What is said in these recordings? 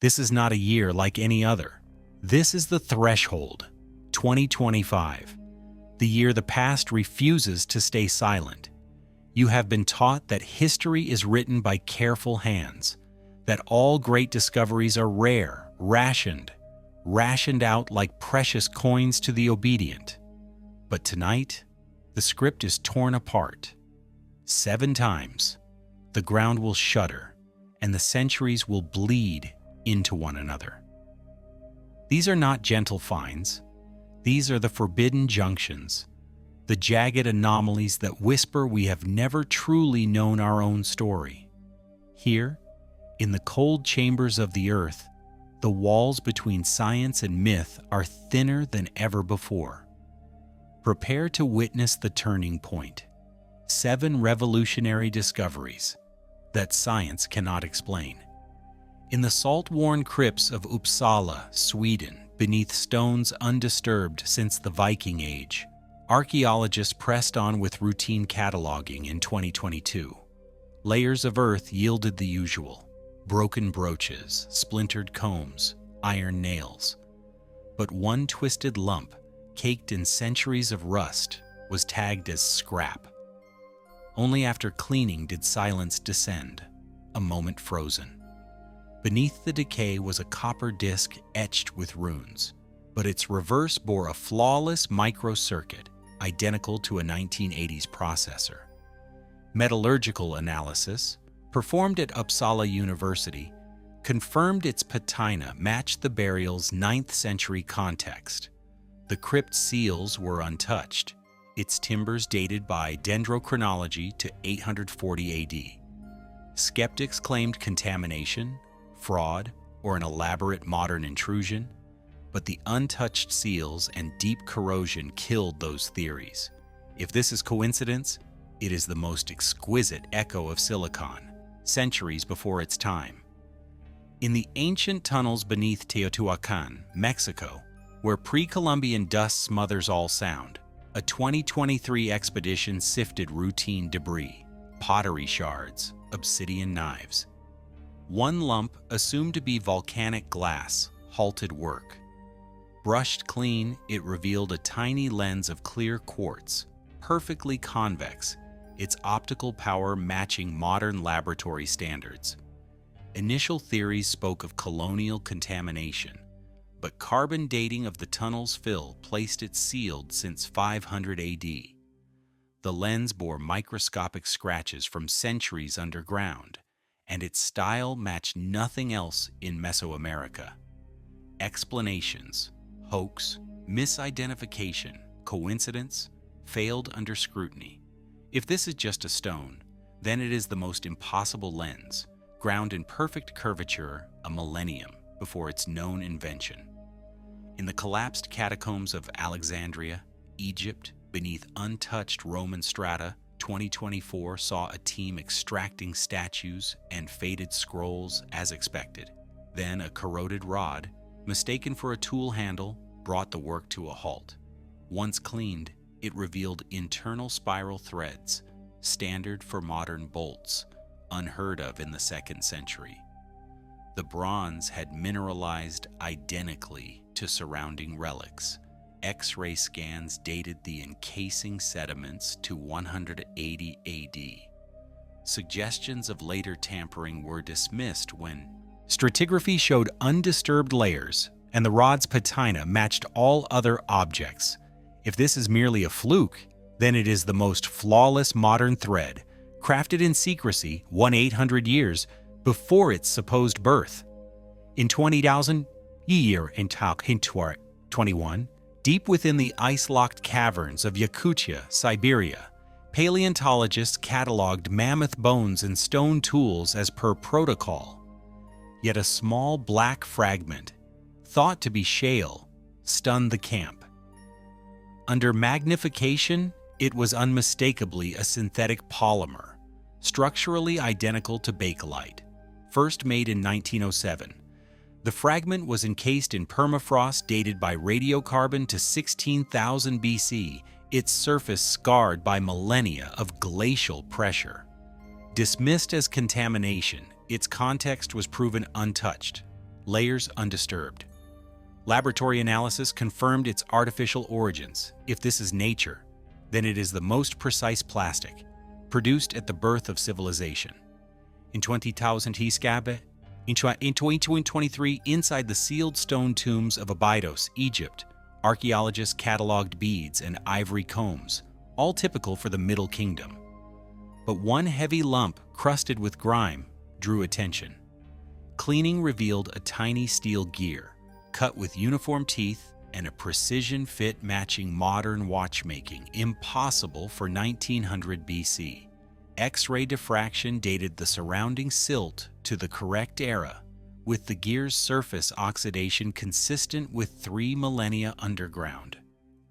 This is not a year like any other. This is the threshold, 2025, the year the past refuses to stay silent. You have been taught that history is written by careful hands, that all great discoveries are rare, rationed out like precious coins to the obedient. But tonight, the script is torn apart. 7 times, the ground will shudder, and the centuries will bleed into one another. These are not gentle finds. These are the forbidden junctions, the jagged anomalies that whisper we have never truly known our own story. Here, in the cold chambers of the earth, the walls between science and myth are thinner than ever before. Prepare to witness the turning point. 7 revolutionary discoveries that science cannot explain. In the salt-worn crypts of Uppsala, Sweden, beneath stones undisturbed since the Viking Age, archaeologists pressed on with routine cataloging in 2022. Layers of earth yielded the usual: broken brooches, splintered combs, iron nails. But one twisted lump, caked in centuries of rust, was tagged as scrap. Only after cleaning did silence descend, a moment frozen. Beneath the decay was a copper disc etched with runes, but its reverse bore a flawless microcircuit, identical to a 1980s processor. Metallurgical analysis, performed at Uppsala University, confirmed its patina matched the burial's 9th century context. The crypt seals were untouched, its timbers dated by dendrochronology to 840 AD. Skeptics claimed contamination, fraud, or an elaborate modern intrusion, but the untouched seals and deep corrosion killed those theories. If this is coincidence, it is the most exquisite echo of silicon, centuries before its time. In the ancient tunnels beneath Teotihuacan, Mexico, where pre-Columbian dust smothers all sound, a 2023 expedition sifted routine debris, pottery shards, obsidian knives. One lump, assumed to be volcanic glass, halted work. Brushed clean, it revealed a tiny lens of clear quartz, perfectly convex, its optical power matching modern laboratory standards. Initial theories spoke of colonial contamination, but carbon dating of the tunnel's fill placed it sealed since 500 AD. The lens bore microscopic scratches from centuries underground, and its style matched nothing else in Mesoamerica. Explanations, hoax, misidentification, coincidence, failed under scrutiny. If this is just a stone, then it is the most impossible lens, ground in perfect curvature a millennium before its known invention. In the collapsed catacombs of Alexandria, Egypt, beneath untouched Roman strata, 2024 saw a team extracting statues and faded scrolls as expected. Then a corroded rod, mistaken for a tool handle, brought the work to a halt. Once cleaned, it revealed internal spiral threads, standard for modern bolts, unheard of in the 2nd century. The bronze had mineralized identically to surrounding relics. X-ray scans dated the encasing sediments to 180 AD. Suggestions of later tampering were dismissed when stratigraphy showed undisturbed layers, and the rod's patina matched all other objects. If this is merely a fluke, then it is the most flawless modern thread, crafted in secrecy 1,800 years before its supposed birth. In 20,000 year in 21, deep within the ice-locked caverns of Yakutia, Siberia, paleontologists cataloged mammoth bones and stone tools as per protocol. Yet a small black fragment, thought to be shale, stunned the camp. Under magnification, it was unmistakably a synthetic polymer, structurally identical to bakelite, first made in 1907. The fragment was encased in permafrost dated by radiocarbon to 16,000 BC, its surface scarred by millennia of glacial pressure. Dismissed as contamination, its context was proven untouched. layers undisturbed. Laboratory analysis confirmed its artificial origins. If this is nature, then it is the most precise plastic, produced at the birth of civilization. In 20,000 in 2023, inside the sealed stone tombs of Abydos, Egypt, archaeologists cataloged beads and ivory combs, all typical for the Middle Kingdom. But one heavy lump, crusted with grime, drew attention. Cleaning revealed a tiny steel gear, cut with uniform teeth and a precision fit matching modern watchmaking, impossible for 1900 BC. X-ray diffraction dated the surrounding silt to the correct era, with the gear's surface oxidation consistent with 3 millennia underground.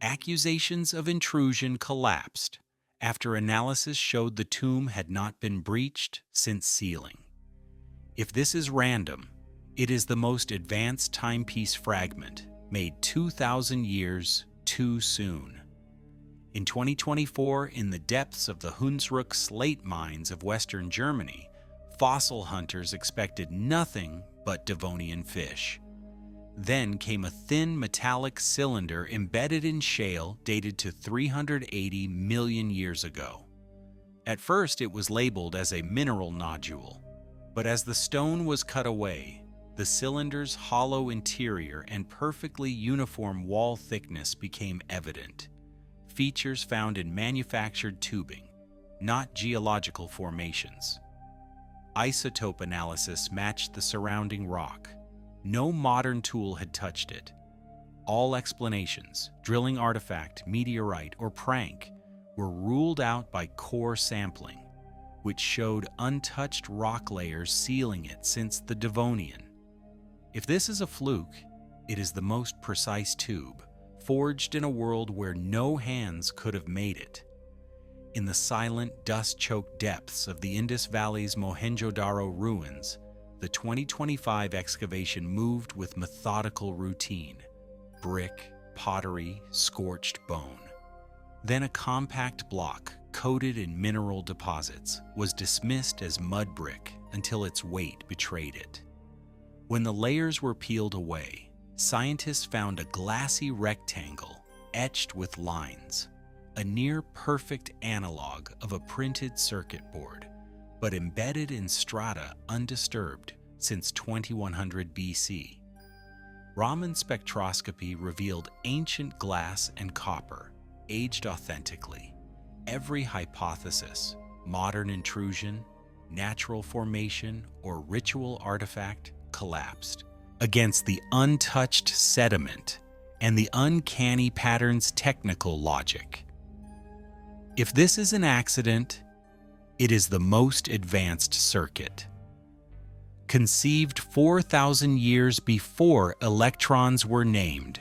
Accusations of intrusion collapsed after analysis showed the tomb had not been breached since sealing. If this is random, it is the most advanced timepiece fragment made 2,000 years too soon. In 2024, in the depths of the Hunsrück slate mines of Western Germany, fossil hunters expected nothing but Devonian fish. Then came a thin metallic cylinder embedded in shale dated to 380 million years ago. At first, it was labeled as a mineral nodule, but as the stone was cut away, the cylinder's hollow interior and perfectly uniform wall thickness became evident. Features found in manufactured tubing, not geological formations. Isotope analysis matched the surrounding rock. No modern tool had touched it. All explanations, drilling artifact, meteorite, or prank, were ruled out by core sampling, which showed untouched rock layers sealing it since the Devonian. If this is a fluke, it is the most precise tube, forged in a world where no hands could have made it. In the silent, dust-choked depths of the Indus Valley's Mohenjo-Daro ruins, the 2025 excavation moved with methodical routine: brick, pottery, scorched bone. Then a compact block, coated in mineral deposits, was dismissed as mud brick until its weight betrayed it. When the layers were peeled away, scientists found a glassy rectangle etched with lines, a near-perfect analog of a printed circuit board, but embedded in strata undisturbed since 2100 BC. Raman spectroscopy revealed ancient glass and copper, aged authentically. Every hypothesis, modern intrusion, natural formation, or ritual artifact, collapsed against the untouched sediment and the uncanny pattern's technical logic. If this is an accident, it is the most advanced circuit. Conceived 4,000 years before electrons were named,